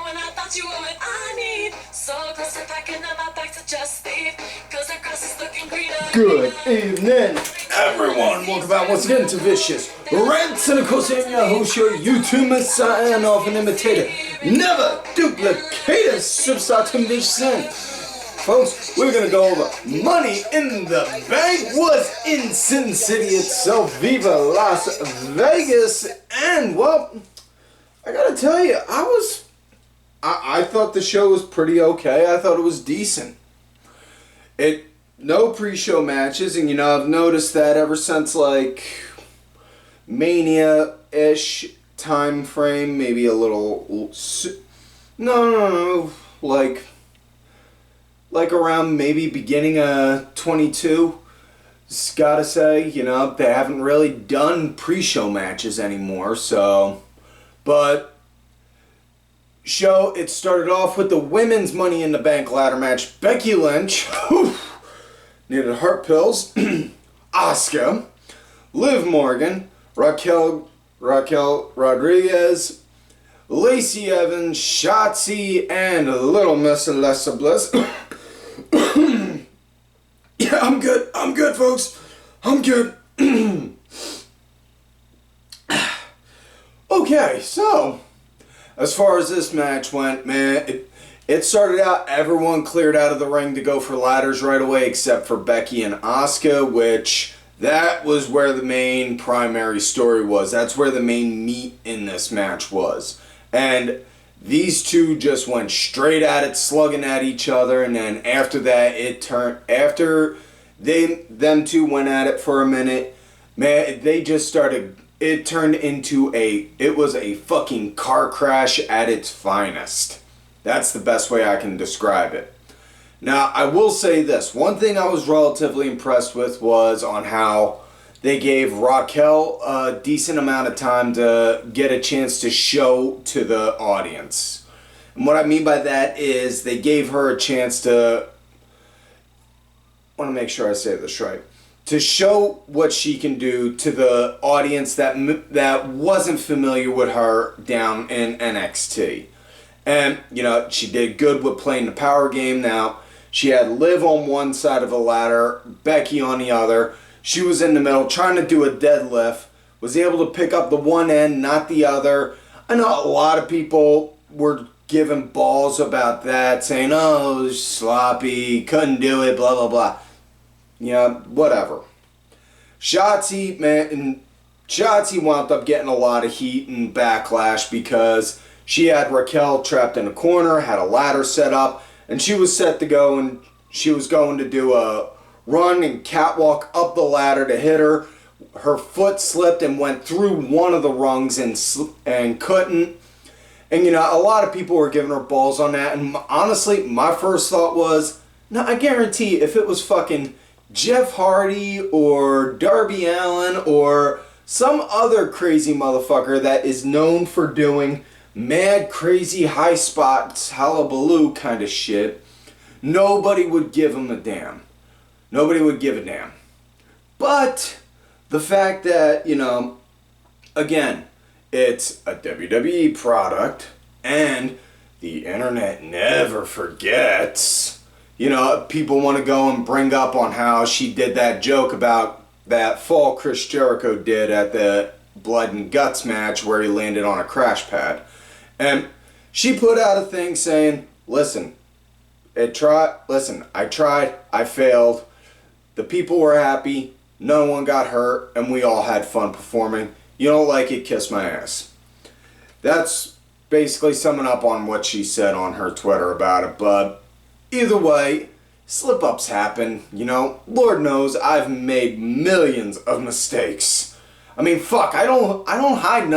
when I thought you were what I need. So close to packing up my bags to just leave. Cause the grass is looking greener. Good evening, everyone. Welcome back once again to Vicious Rants. And of course, I'm your host, your YouTube messiah and often imitator. Never duplicate a superstar Tim Vicious. Folks, we're gonna go over Money in the Bank was in Sin City itself, Viva Las Vegas, and well, I gotta tell you, I thought the show was pretty okay. I thought it was decent. No pre-show matches, and you know, I've noticed that ever since like Mania-ish time frame, maybe a little, no, like around maybe beginning of 22, just gotta say, you know, they haven't really done pre-show matches anymore, so, but it started off with the women's Money in the Bank ladder match. Becky Lynch, needed heart pills, Asuka, Liv Morgan, Raquel Rodriguez, Lacey Evans, Shotzi, and Little Miss Alexa Bliss. Yeah, I'm good, folks. I'm good. Okay, so, as far as this match went, man, it started out, everyone cleared out of the ring to go for ladders right away, except for Becky and Asuka, which, that was where the main primary story was. That's where the main meat in this match was. And these two just went straight at it, slugging at each other, and then after that, them two went at it for a minute, man, it turned into it was a fucking car crash at its finest. That's the best way I can describe it. Now, I will say this, one thing I was relatively impressed with was on how they gave Raquel a decent amount of time to get a chance to show to the audience. And what I mean by that is they gave her a chance to, I want to make sure I say this right, to show what she can do to the audience that wasn't familiar with her down in NXT. And, you know, she did good with playing the power game. Now, she had Liv on one side of the ladder, Becky on the other. She was in the middle trying to do a deadlift, was able to pick up the one end, not the other. I know a lot of people were giving balls about that, saying, oh, it was sloppy, couldn't do it, blah, blah, blah. Yeah, whatever. Shotzi wound up getting a lot of heat and backlash because she had Raquel trapped in a corner, had a ladder set up, and she was set to go, and she was going to do a run and catwalk up the ladder to hit her. Her foot slipped and went through one of the rungs and couldn't. And, you know, a lot of people were giving her balls on that. And honestly, my first thought was, no, I guarantee if it was fucking Jeff Hardy or Darby Allin or some other crazy motherfucker that is known for doing mad, crazy, high spots, hullabaloo kind of shit, nobody would give him a damn. Nobody would give a damn. But the fact that, you know, again, it's a WWE product and the internet never forgets. You know, people want to go and bring up on how she did that joke about that fall Chris Jericho did at the Blood and Guts match where he landed on a crash pad. And she put out a thing saying, I tried, I failed. The people were happy, no one got hurt, and we all had fun performing. You don't like it, kiss my ass. That's basically summing up on what she said on her Twitter about it, but either way, slip-ups happen, you know. Lord knows I've made millions of mistakes. I mean, fuck, I don't hide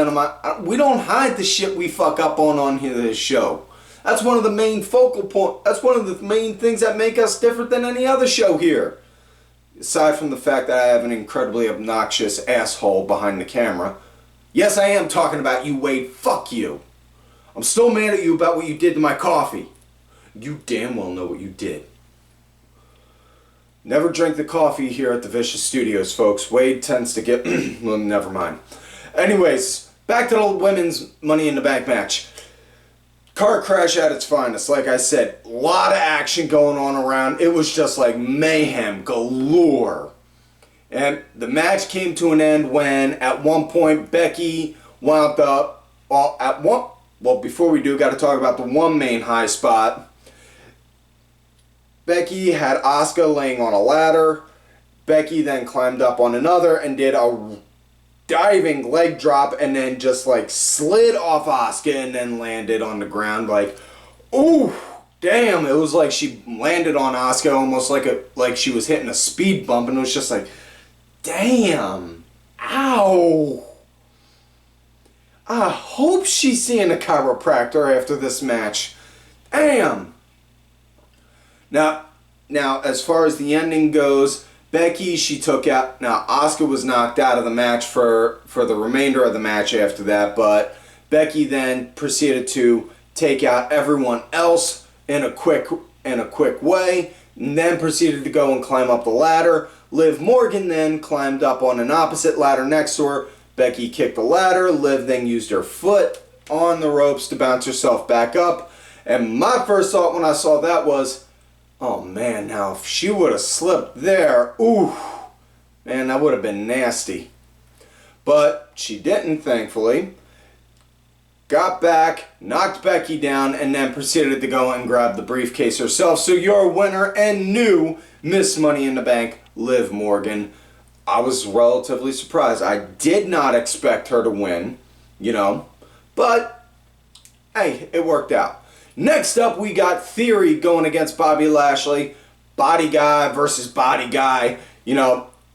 we don't hide the shit we fuck up on here this show. That's one of the main that's one of the main things that make us different than any other show here. Aside from the fact that I have an incredibly obnoxious asshole behind the camera. Yes, I am talking about you, Wade. Fuck you. I'm still mad at you about what you did to my coffee. You damn well know what you did. Never drink the coffee here at the Vicious Studios, folks. Wade tends to get... well, never mind. Anyways, back to the women's Money in the Bank match. Car crash at its finest. Like I said, a lot of action going on around. It was just like mayhem galore. And the match came to an end when, at one point, Becky wound up... Well, before we do, got to talk about the one main high spot. Becky had Asuka laying on a ladder. Becky then climbed up on another and did a diving leg drop and then just like slid off Asuka and then landed on the ground like, ooh, damn. It was like she landed on Asuka almost like she was hitting a speed bump, and it was just like, damn, ow. I hope she's seeing a chiropractor after this match. Damn. Now, as far as the ending goes, Becky, she took out... Now, Asuka was knocked out of the match for the remainder of the match after that, but Becky then proceeded to take out everyone else in a quick way, and then proceeded to go and climb up the ladder. Liv Morgan then climbed up on an opposite ladder next to her. Becky kicked the ladder. Liv then used her foot on the ropes to bounce herself back up. And my first thought when I saw that was, oh man, now if she would have slipped there, ooh, man, that would have been nasty. But she didn't, thankfully. Got back, knocked Becky down, and then proceeded to go and grab the briefcase herself. So your winner and new Miss Money in the Bank, Liv Morgan. I was relatively surprised. I did not expect her to win, but hey, it worked out. Next up, we got Theory going against Bobby Lashley. Body guy versus body guy,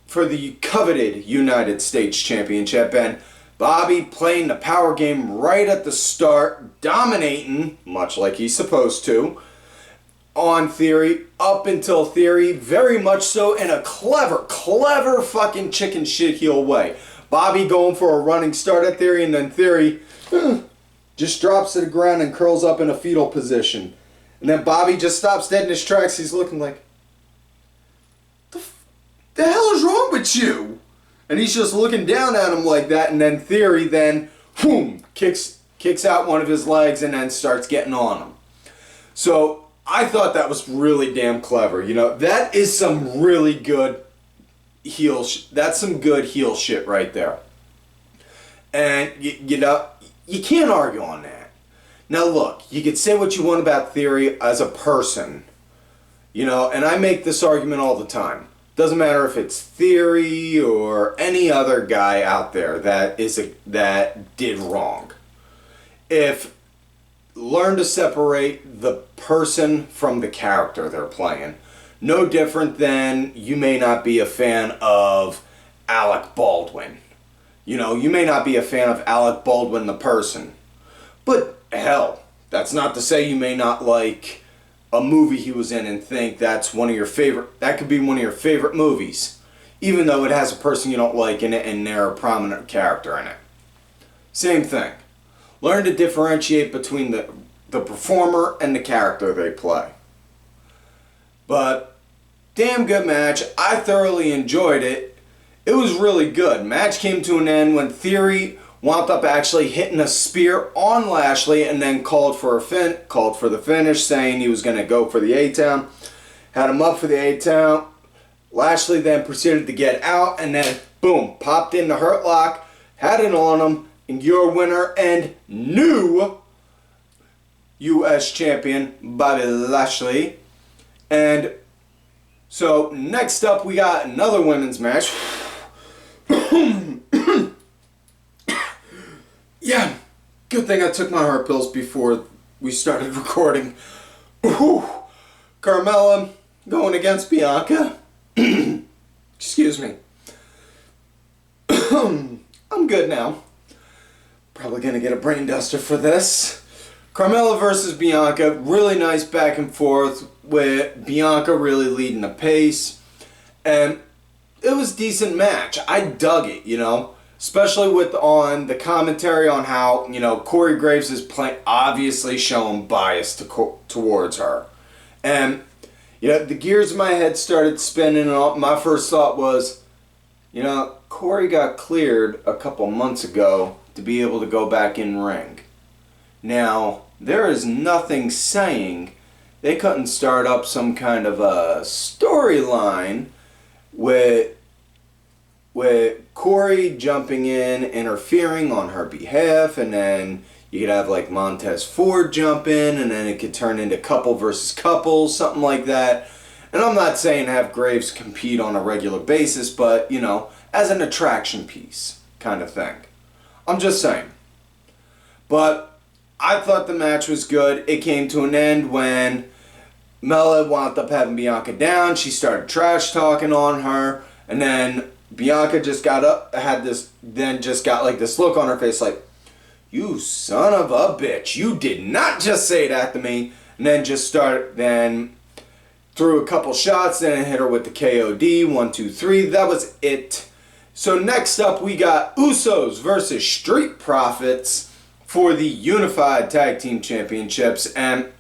for the coveted United States Championship. And Bobby playing the power game right at the start, dominating, much like he's supposed to, on Theory, up until Theory, very much so in a clever fucking chicken shit heel way. Bobby going for a running start at Theory, and then Theory just drops to the ground and curls up in a fetal position. And then Bobby just stops dead in his tracks. He's looking like, the hell is wrong with you? And he's just looking down at him like that, and then Theory then, boom, kicks out one of his legs and then starts getting on him. So I thought that was really damn clever. That is some really good that's some good heel shit right there. And, you can't argue on that. Now look, you could say what you want about Theory as a person, and I make this argument all the time. Doesn't matter if it's Theory or any other guy out there that did wrong. Learn to separate the person from the character they're playing. No different than you may not be a fan of Alec Baldwin. You may not be a fan of Alec Baldwin the person. But hell, that's not to say you may not like a movie he was in and think that could be one of your favorite movies. Even though it has a person you don't like in it and they're a prominent character in it. Same thing. Learn to differentiate between the performer and the character they play. But, damn good match. I thoroughly enjoyed it. It was really good. Match came to an end when Theory wound up actually hitting a spear on Lashley and then called for the finish, saying he was going to go for the A-Town. Had him up for the A-Town. Lashley then proceeded to get out and then, boom, popped in the Hurt Lock, had it on him. And your winner and new U.S. champion, Bobby Lashley. And so next up we got another women's match. Yeah, good thing I took my heart pills before we started recording. Carmella going against Bianca. Excuse me. I'm good now. Probably going to get a brain duster for this. Carmella versus Bianca. Really nice back and forth with Bianca really leading the pace. And it was a decent match. I dug it, Especially on the commentary on how, Corey Graves is obviously showing bias towards her. And, the gears in my head started spinning. And my first thought was, Corey got cleared a couple months ago to be able to go back in ring. Now, there is nothing saying they couldn't start up some kind of a storyline with Corey jumping in, interfering on her behalf, and then you could have like Montez Ford jump in, and then it could turn into couple versus couple, something like that. And I'm not saying have Graves compete on a regular basis, but, you know, as an attraction piece kind of thing. I'm just saying. But I thought the match was good. It came to an end when Mella wound up having Bianca down. She started trash talking on her, and then Bianca just got up, just got like this look on her face like, you son of a bitch, you did not just say that to me. And then threw a couple shots, then hit her with the KOD, 1, 2, 3, that was it. So next up we got Usos versus Street Profits for the Unified Tag Team Championships. And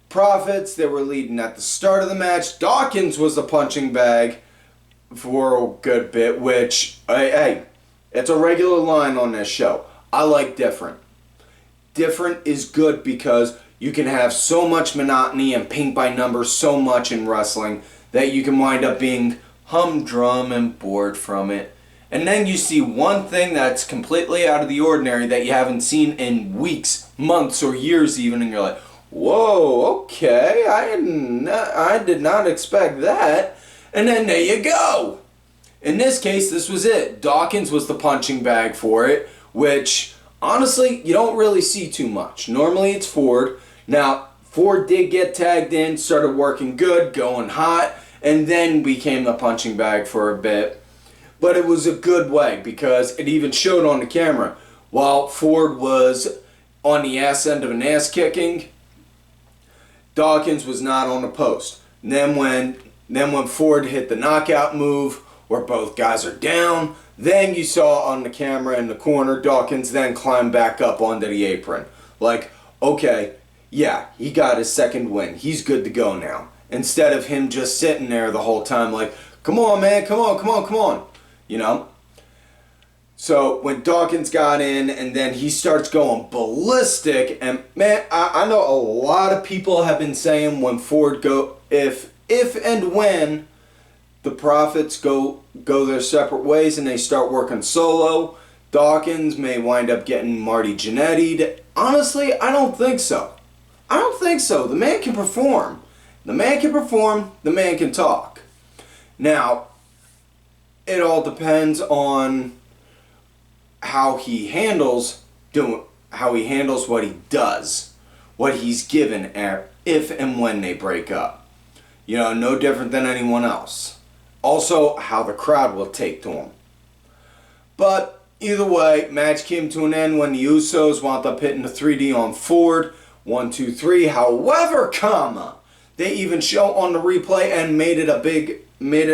Profits, they were leading at the start of the match. Dawkins was the punching bag for a good bit, which, hey, it's a regular line on this show. I like different. Different is good because you can have so much monotony and paint by numbers so much in wrestling that you can wind up being humdrum and bored from it. And then you see one thing that's completely out of the ordinary that you haven't seen in weeks, months, or years even, and you're like, whoa, okay, I did not expect that. And then there you go. In this case, this was it. Dawkins was the punching bag for it, which, honestly, you don't really see too much. Normally it's Ford. Now, Ford did get tagged in, started working good, going hot, and then became the punching bag for a bit. But it was a good way because it even showed on the camera. While Ford was on the ass end of an ass kicking, Dawkins was not on the post. And then when Ford hit the knockout move, where both guys are down, then you saw on the camera in the corner, Dawkins then climbed back up onto the apron. Like, okay, yeah, he got his second win. He's good to go now. Instead of him just sitting there the whole time like, come on, man, come on. You know? So when Dawkins got in and then he starts going ballistic, and man, I know a lot of people have been saying when Ford if and when the Profits go their separate ways and they start working solo, Dawkins may wind up getting Marty Jannetty'd. Honestly, I don't think so. The man can perform. The man can talk. Now, it all depends on how he handles what he does, what he's given if and when they break up. You know, no different than anyone else. Also, how the crowd will take to him. But either way, match came to an end when the Usos wound up hitting the 3D on Ford. 1, 2, 3. However, they even show on the replay and made it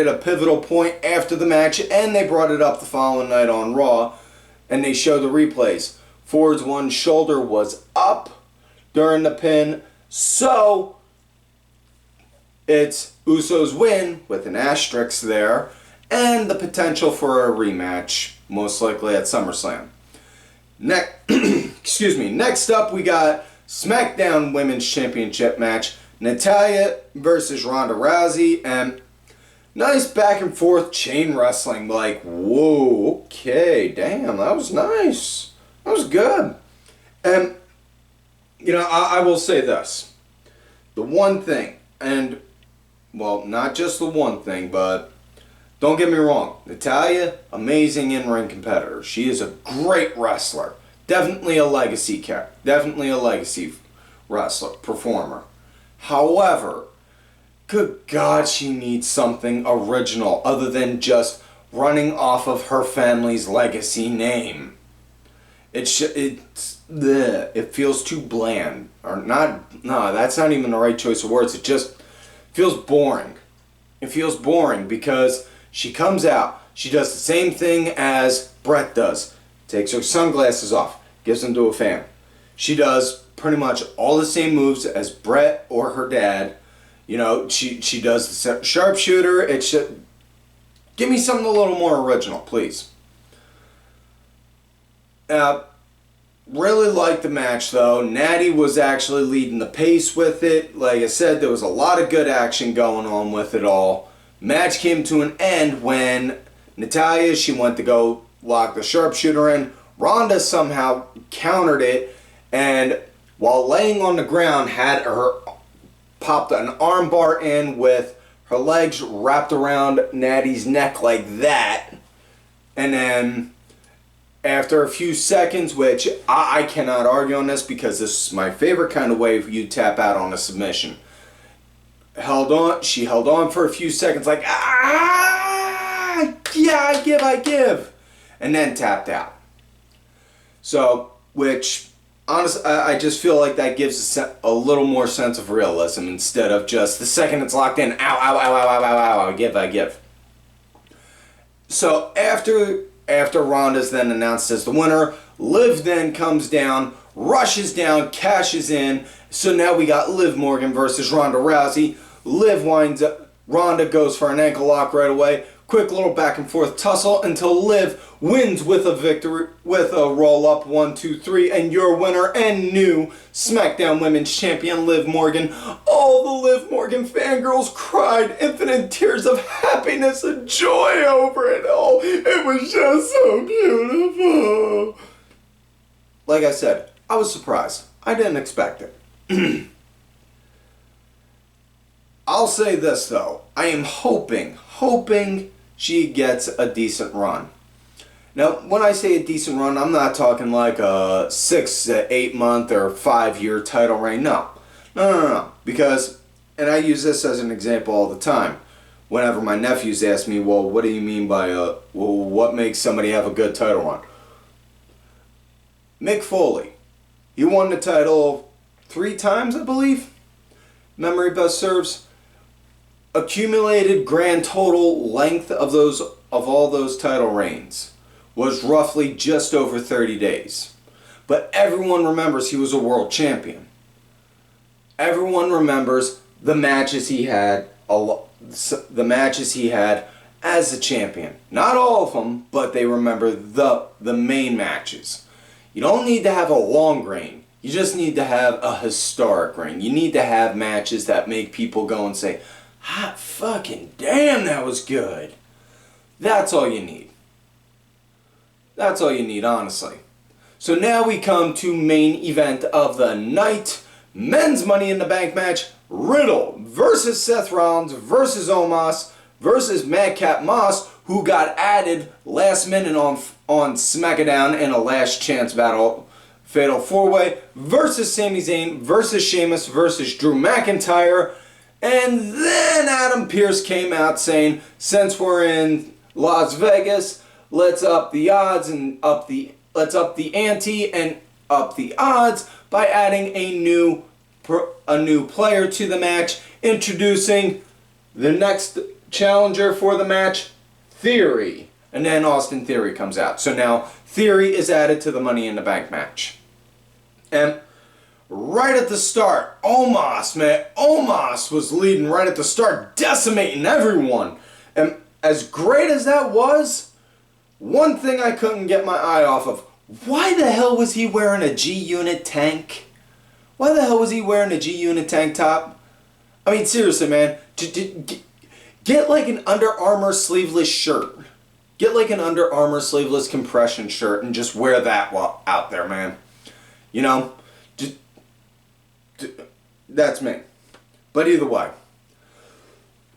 a pivotal point after the match, and they brought it up the following night on Raw, and they show the replays. Ford's one shoulder was up during the pin, so it's Usos win with an asterisk there, and the potential for a rematch, most likely at SummerSlam. Next up we got SmackDown Women's Championship match, Natayla versus Ronda Rousey, and nice back and forth chain wrestling. Like, whoa, okay, damn, that was nice. That was good. And, you know, I will say this. The one thing, and, well, not just the one thing, but don't get me wrong. Natayla, amazing in-ring competitor. She is a great wrestler. Definitely a legacy wrestler, performer. However, good God, she needs something original other than just running off of her family's legacy name. It feels too bland. That's not even the right choice of words. It just feels boring. It feels boring because she comes out, she does the same thing as Brett does. Takes her sunglasses off, gives them to a fan. She does pretty much all the same moves as Brett or her dad. You know, she does the sharpshooter. Give me something a little more original, please. Give me something a little more original, please. Really liked the match though. Natty was actually leading the pace with it. Like I said, there was a lot of good action going on with it all. Match came to an end when Natayla, she went to go lock the sharpshooter in. Ronda somehow countered it, and while laying on the ground had her popped an armbar in with her legs wrapped around Natty's neck like that. And then after a few seconds, which I cannot argue on this because this is my favorite kind of way you tap out on a submission. She held on for a few seconds like, yeah, I give. And then tapped out. So, which, honestly, I just feel like that gives a little more sense of realism instead of just the second it's locked in, I give. So, after Ronda's then announced as the winner, Liv then comes down, rushes down, cashes in. So now we got Liv Morgan versus Ronda Rousey. Liv winds up, Ronda goes for an ankle lock right away. Quick little back and forth tussle until Liv wins with a victory, with a roll up 1, 2, 3, and your winner and new SmackDown Women's Champion Liv Morgan. All the Liv Morgan fangirls cried infinite tears of happiness and joy over it all. It was just so beautiful. Like I said, I was surprised. I didn't expect it. I'll say this though, I am hoping she gets a decent run. Now, when I say a decent run, I'm not talking like a 6 to 8 month or 5 year title reign. No. Because, and I use this as an example all the time. Whenever my nephews ask me, well, what do you mean by what makes somebody have a good title run? Mick Foley, he won the title 3 times, I believe. Memory best serves. Accumulated grand total length of all those title reigns was roughly just over 30 days. But everyone remembers he was a world champion. Everyone remembers the matches he had as a champion. Not all of them, but they remember the main matches. You don't need to have a long reign. You just need to have a historic reign. You need to have matches that make people go and say, hot fucking damn, that was good. That's all you need. That's all you need, honestly. So now we come to main event of the night. Men's Money in the Bank match. Riddle versus Seth Rollins versus Omos versus Madcap Moss, who got added last minute on SmackDown in a last chance battle. Fatal 4-way versus Sami Zayn versus Sheamus versus Drew McIntyre. And then Adam Pearce came out saying, since we're in Las Vegas, let's up the odds and let's up the ante and up the odds by adding a new player to the match, introducing the next challenger for the match, Theory. And then Austin Theory comes out. So now Theory is added to the Money in the Bank match. And right at the start, Omos was leading right at the start, decimating everyone. And as great as that was, one thing I couldn't get my eye off of, why the hell was he wearing a G-Unit tank? Why the hell was he wearing a G-Unit tank top? I mean, seriously, man, get like an Under Armour sleeveless shirt. Get like an Under Armour sleeveless compression shirt and just wear that out there, man. You know? That's me. But either way.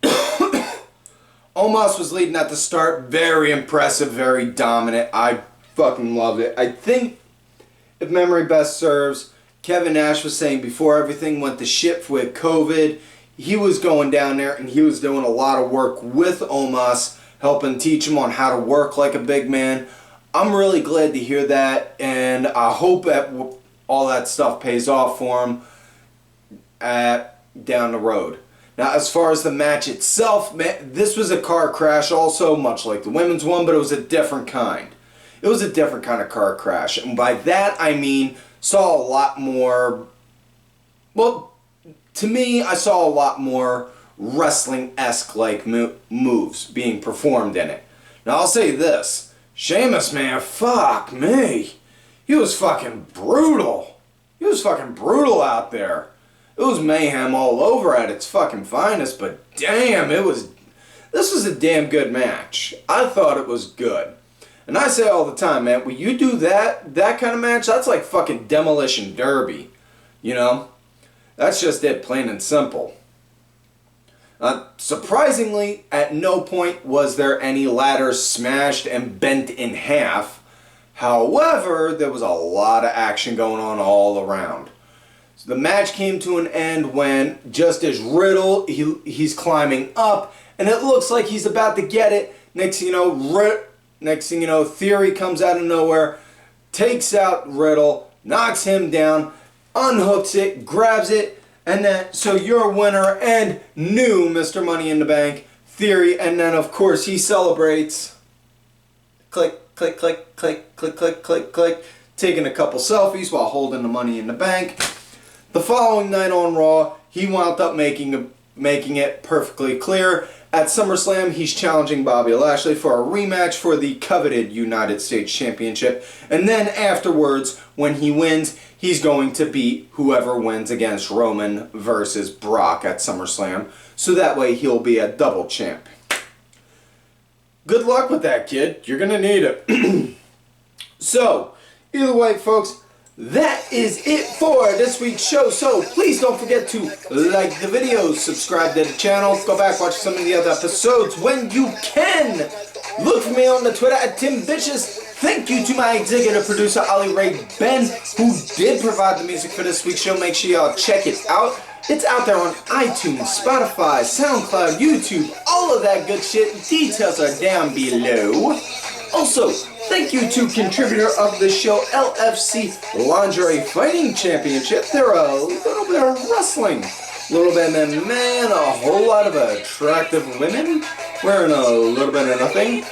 Omos was leading at the start. Very impressive, very dominant. I fucking loved it. I think, if memory best serves, Kevin Nash was saying before everything went to shit with COVID, he was going down there and he was doing a lot of work with Omos, helping teach him on how to work like a big man. I'm really glad to hear that, and I hope that all that stuff pays off for him down the road. Now, as far as the match itself, man, this was a car crash also, much like the women's one, but it was a different kind. It was a different kind of car crash. And by that, I mean, saw a lot more, well, to me, I saw a lot more wrestling-esque like moves being performed in it. Now, I'll say this. Sheamus, man, fuck me. He was fucking brutal. He was fucking brutal out there. It was mayhem all over at its fucking finest, but damn, this was a damn good match. I thought it was good. And I say all the time, man, when you do that kind of match, that's like fucking Demolition Derby. You know? That's just it, plain and simple. Surprisingly, at no point was there any ladders smashed and bent in half. However, there was a lot of action going on all around. So the match came to an end when, just as Riddle, he's climbing up, and it looks like he's about to get it. Next thing you know, Theory comes out of nowhere, takes out Riddle, knocks him down, unhooks it, grabs it, and then, so your winner and new Mr. Money in the Bank, Theory, and then of course he celebrates. Click, click, click, click, click, click, click, click, taking a couple selfies while holding the Money in the Bank. The following night on Raw, he wound up making it perfectly clear. At SummerSlam, he's challenging Bobby Lashley for a rematch for the coveted United States Championship. And then afterwards, when he wins, he's going to beat whoever wins against Roman versus Brock at SummerSlam. So that way he'll be a double champ. Good luck with that, kid. You're going to need it. So, either way, folks, that is it for this week's show. So please don't forget to like the video, subscribe to the channel, go back, watch some of the other episodes when you can. Look for me on the Twitter at TimBitches. Thank you to my executive producer, Ollie Ray Ben, who did provide the music for this week's show. Make sure y'all check it out. It's out there on iTunes, Spotify, SoundCloud, YouTube, all of that good shit. Details are down below. Also, thank you to contributor of the show, LFC Lingerie Fighting Championship. They're a little bit of wrestling, a little bit of man, a whole lot of attractive women wearing a little bit of nothing.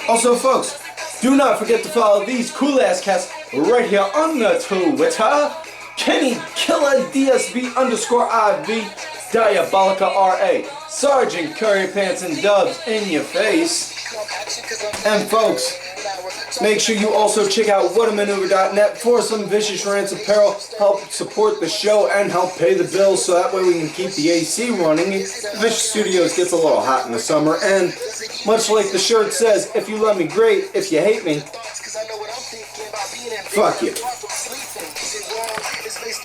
Also, folks, do not forget to follow these cool-ass cats right here on the Twitter. Kenny Killer DSB _IV. Diabolica RA, Sergeant Curry Pants and Dubs in your face. And folks, make sure you also check out whatamaneuver.net for some Vicious Rants apparel, help support the show and help pay the bills so that way we can keep the AC running. Vicious Studios gets a little hot in the summer, and much like the shirt says, if you love me, great. If you hate me, fuck you.